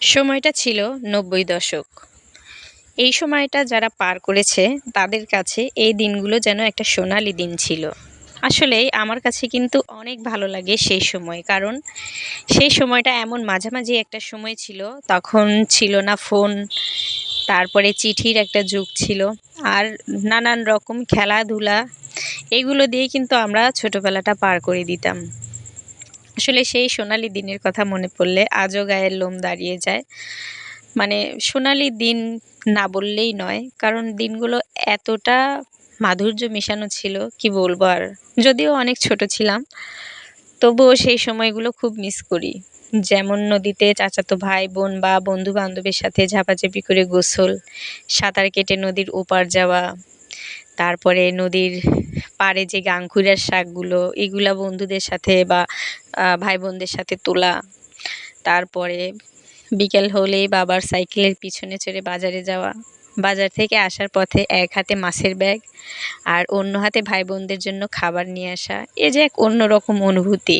সময়টা ছিল ৯০ দশক। এই সময়টা যারা পার করেছে তাদের কাছে এই দিনগুলো যেন একটা সোনালি দিন ছিল। আসলেই আমার কাছে কিন্তু অনেক ভালো লাগে সেই সময়। কারণ সেই সময়টা এমন মাঝামাঝি একটা সময় ছিল, তখন ছিল না ফোন, তারপরে চিঠির একটা যুগ ছিল। আর নানান রকম খেলাধুলা এগুলো দিয়ে কিন্তু আমরা ছোটবেলাটা পার করে দিতাম। আসলে সেই সোনালি দিনের কথা মনে পড়লে আজও গায়ের লোম দাঁড়িয়ে যায়। মানে সোনালি দিন না বললেই নয়। কারণ দিনগুলো এতটা মাধুর্য মেশানো ছিল, কি বলবো আর। যদিও অনেক ছোট ছিলাম, তবুও সেই সময়গুলো খুব মিস করি। যেমন নদীতে চাচাতো ভাই-বোন বা বন্ধু-বান্ধবের সাথে ঝাপাঝাপি করে গোসল, সাঁতার কেটে নদীর ওপার যাওয়া, তারপরে নদীর পাড়ে যে গাঙ্গুরার শাকগুলো, এগুলা বন্ধুদের সাথে বা ভাই-বোনদের সাথে তোলা। তারপরে বিকেল হলেই বাবার সাইকেলের পিছনে চড়ে বাজারে যাওয়া। বাজার থেকে আসার পথে এক হাতে মাছের ব্যাগ আর অন্য হাতে ভাই-বোনদের জন্য খাবার নিয়ে আসা। এ যে এক অন্যরকম অনুভূতি,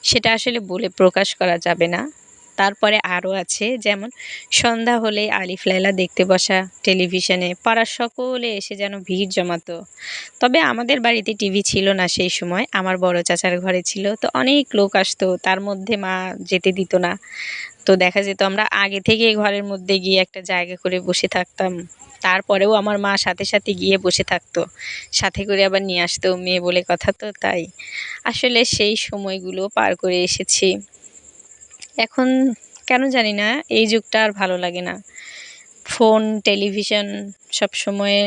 সেটা আসলে বলে প্রকাশ করা যাবে না। তারপরে আরও আছে, যেমন সন্ধ্যা হলেই আলিফ লায়লা দেখতে বসা টেলিভিশনে। পাড়ার সকলে এসে যেন ভিড় জমাতো। তবে আমাদের বাড়িতে টিভি ছিল না সেই সময়, আমার বড় চাচার ঘরে ছিল। তো অনেক লোক আসতো, তার মধ্যে মা যেতে দিত না। তো দেখা যেত আমরা আগে থেকেই ঘরের মধ্যে গিয়ে একটা জায়গা করে বসে থাকতাম। তারপরেও আমার মা সাথে সাথে গিয়ে বসে থাকতো, সাথে করে আবার নিয়ে আসতো, মেয়ে বলে কথা তো তাই। আসলে সেই সময়গুলো পার করে এসেছি। এখন কেন জানি না এই যুগটা আর ভালো লাগে না। ফোন, টেলিভিশন, সবসময়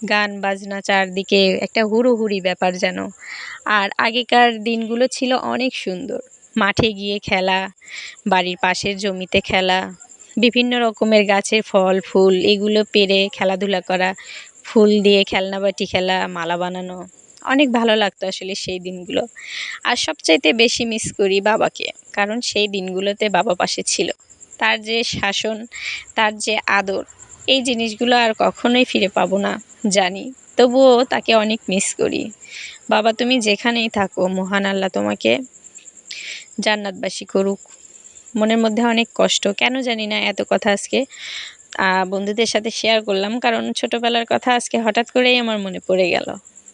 গান বাজনা, চারদিকে একটা হুড়োহুড়ি ব্যাপার যেন। আর আগেকার দিনগুলো ছিল অনেক সুন্দর। মাঠে গিয়ে খেলা, বাড়ির পাশের জমিতে খেলা, বিভিন্ন রকমের গাছের ফল ফুল এগুলো পেড়ে খেলাধুলা করা, ফুল দিয়ে খেলনাবাটি খেলা, মালা বানানো। অনেক ভালো লাগতো আসলে সেই দিনগুলো। আর সবচাইতে বেশি মিস করি বাবাকে। কারণ সেই দিনগুলোতে বাবা পাশে ছিল। তার যে শাসন, তার যে আদর, এই জিনিসগুলো আর কখনোই ফিরে পাবো না জানি। তবুও তাকে অনেক মিস করি। বাবা, তুমি যেখানেই থাকো, মহান আল্লাহ তোমাকে জান্নাতবাসী করুক। মনের মধ্যে অনেক কষ্ট, কেন জানি না এত কথা আজকে বন্ধুদের সাথে শেয়ার করলাম। কারণ ছোটোবেলার কথা আজকে হঠাৎ করেই আমার মনে পড়ে গেল।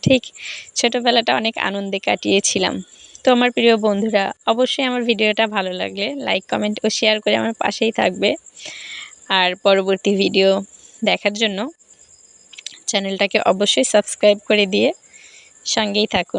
ঠিক ছোটোবেলাটা অনেক আনন্দে কাটিয়েছিলাম। তো আমার প্রিয় বন্ধুরা, অবশ্যই আমার ভিডিওটা ভালো লাগলে লাইক, কমেন্ট ও শেয়ার করে আমার পাশেই থাকবে। আর পরবর্তী ভিডিও দেখার জন্য চ্যানেলটাকে অবশ্যই সাবস্ক্রাইব করে দিয়ে সঙ্গেই থাকুন।